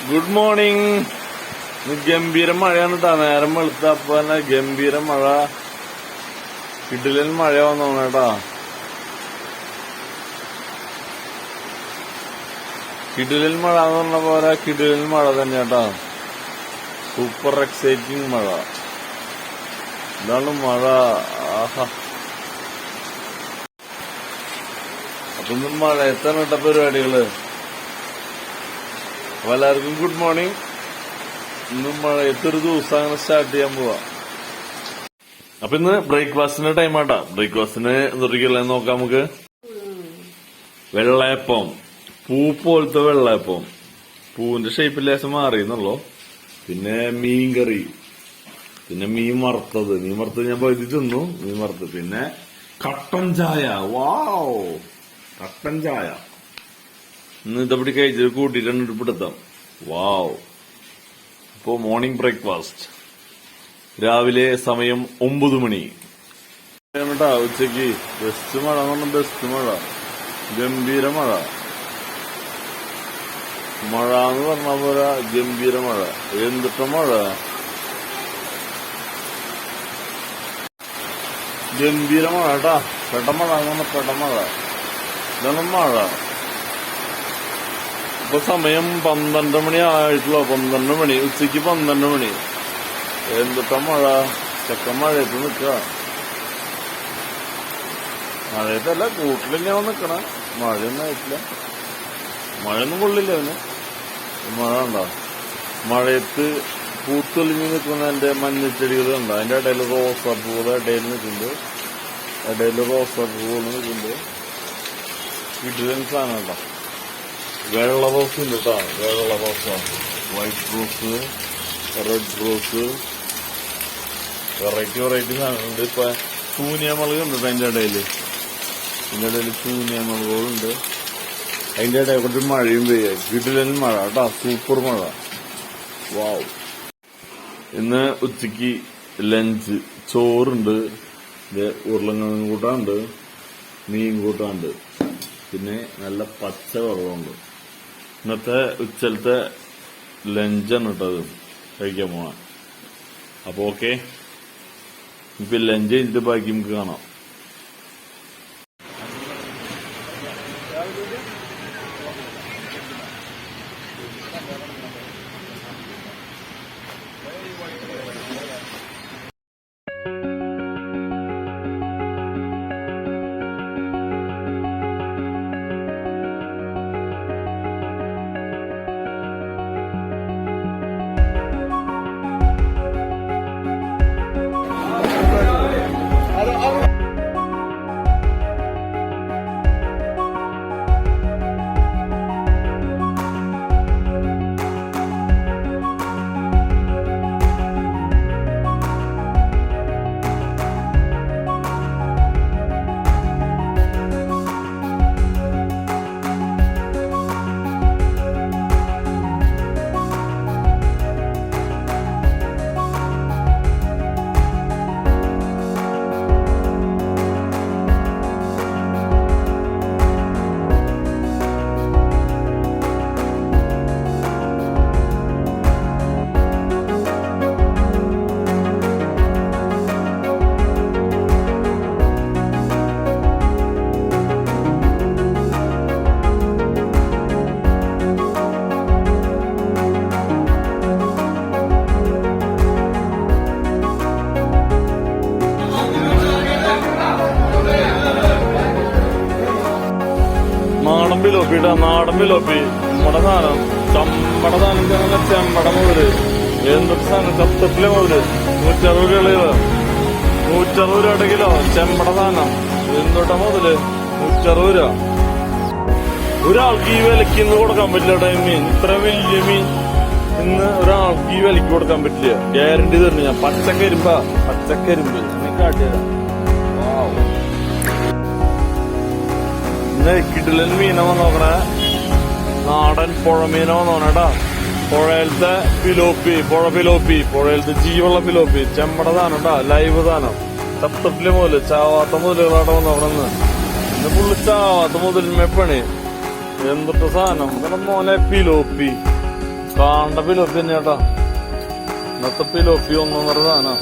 Good morning. ഗംഭീര മഴയാണ് കേട്ടാ. നേരം വെളുത്തപ്പോ തന്നെ ഗംഭീര മഴ, കിടിലൻ മഴ വന്നോണം കേട്ടാ. കിടിലൻ മഴ എന്ന് പറഞ്ഞ പോലെ കിടിലൻ മഴ തന്നെ കേട്ടാ. സൂപ്പർ എക്സൈറ്റിംഗ് മഴ. ഇതാണ് മഴ. ആഹാ. അപ്പൊ ഇന്ന് മഴയത്താണ് കേട്ട പരിപാടികള്. അപ്പൊ എല്ലാവർക്കും ഗുഡ് മോർണിംഗ്. ഇന്ന് മഴയത്തൊരു ദിവസം അങ്ങനെ സ്റ്റാർട്ട് ചെയ്യാൻ പോവാ. അപ്പൊ ഇന്ന് ബ്രേക്ക്ഫാസ്റ്റിന്റെ ടൈം ആട്ടാ. ബ്രേക്ക്ഫാസ്റ്റിന് എന്തൊക്കെയല്ലേ നോക്കാം നമുക്ക്. വെള്ളയപ്പം, പൂ പോലത്തെ വെള്ളയപ്പം, പൂവിന്റെ ഷേപ്പിൽ ലേശം മാറിയെന്നുള്ളൂ. പിന്നെ മീൻ കറി, പിന്നെ മീൻ വറുത്തത് ഞാൻ പകുതി തിന്നു. മീൻ വറുത്തത്, പിന്നെ കട്ടൻ ചായ. വാവ്, കട്ടൻ ചായ. ഇന്ന് ഇതപ്പടി കഴിച്ചിട്ട് കൂട്ടിയിട്ടാണ് പിടുത്തം. വാവ്. ഇപ്പോ മോർണിംഗ് ബ്രേക്ക്ഫാസ്റ്റ്. രാവിലെ സമയം 9 മണി കേട്ടാ. ഉച്ചക്ക് ബെസ്റ്റ് മഴ എന്ന് പറഞ്ഞാൽ ബെസ്റ്റ് മഴ, ഗംഭീര മഴ. മഴ എന്ന് പറഞ്ഞ പോലെ ഗംഭീര മഴ. എന്തിട്ട മഴ, ഗംഭീര മഴ കേട്ടാ. പെട്ടമഴ എന്ന് പറഞ്ഞ പെട്ടമഴ. ഇതാണ് മഴ. ഇപ്പൊ സമയം 12 മണി ആയിട്ടുള്ളൂ. 12 മണി, ഉച്ചക്ക് 12 മണി. എന്തിട്ട മഴ. ചെക്കൻ മഴയത്ത് നിക്ക. മഴയത്തല്ല, കൂട്ടിലെന്നെയാണ് നിക്കണ. മഴയൊന്നും ആയിട്ടില്ല. മഴയൊന്നും കൊള്ളില്ല അവന്. മഴ ഉണ്ടോ. മഴയത്ത് പൂത്തൊലിഞ്ഞ് നിൽക്കുന്ന എന്റെ മഞ്ഞച്ചെടികൾ ഉണ്ടോ. അതിന്റെ ഇടയിൽ റോസാപ്പൂടെ ഇടയിൽ നിൽക്കുന്നുണ്ട്. ഇടയിൽ റോസാപ്പൂകൾ നിൽക്കുന്നുണ്ട്. കിടിലൻ സാധനം ഉണ്ടോ. വെള്ള റോസ് ഉണ്ട് കേട്ടോ. വെള്ള rose, white rose, red rose, variety സാധനങ്ങളുണ്ട്. ഇപ്പൊ ചൂനിയമളക് ഉണ്ട് അതിന്റെ ഇടയില്. ഇതിന്റെ ഇടയിൽ ചൂനിയമളകുകളുണ്ട്. അതിന്റെ ഇടയിൽ കുറച്ച് മഴയും പെയ്യാ. കിടിലൻ മഴ കേട്ടോ. സൂപ്പർ മഴ. വാവ്. ഇന്ന് ഉച്ചക്ക് ലഞ്ച് ചോറുണ്ട്, ഉരുളക്കിഴങ്ങ് കൂട്ടാണ്ട്, മീൻ കൂട്ടാണ്ട്, പിന്നെ നല്ല പച്ച വെള്ളമുണ്ട്. ഇന്നത്തെ ഉച്ചലത്തെ ലഞ്ചാണ് കേട്ടത് കഴിക്കാൻ പോണ. അപ്പൊ ഓക്കെ, ഇപ്പൊ ലഞ്ച് കഴിഞ്ഞിട്ട് ബാക്കി നമുക്ക് കാണാം. നാടൻ പിലോപ്പി, നമ്മുടെ സാധനം, ചമ്പട സാധനം. ചെമ്പട മുതല് എന്തൊക്കെ സാധനം, ചത്തപ്പിലെ മുതല് 160 രൂപ 160 രൂപ കിലോ. ചെമ്പട സാധനം എന്തൊട്ട മുതല് 160 രൂപ. ഒരാൾക്ക് ഈ വിലക്ക് ഇന്ന് കൊടുക്കാൻ പറ്റില്ല. മീൻ ഇത്ര വലിയ മീൻ ഇന്ന് ഒരാൾക്ക് ഈ വിലക്ക് കൊടുക്കാൻ പറ്റില്ല. ഗ്യാരണ്ടി തരുന്നു ഞാൻ. പച്ചക്കരിമ്പ് കാട്ടിയതാ. ഇന്ന് കിടിലൻ മീനോ നോക്കണേ. നാടൻ പുഴമീനോ നോക്കണേട്ടാ. പുഴയിലത്തെ പിലോപ്പി, പുഴയിലത്തെ ജീവുള്ള പിലോപ്പി, ചെമ്മട സാധനം ഉണ്ടാ. ലൈവ് സാധനം, ചത്തപ്പിലെ മുതല്, ചാവാത്ത മുതലുകളാട്ടോ നോക്കണെന്ന്. ഇന്ന് ഫുള്ള് ചാവാത്ത മുതലിന്മേ പണി. എന്തൊക്കെ സാധനം. മോനെ പിലോപ്പി കാണേണ്ട പിലോപ്പി തന്നെ ചേട്ടാ. ഇന്നത്തെ പിലോപ്പി 1.5 സാധനം.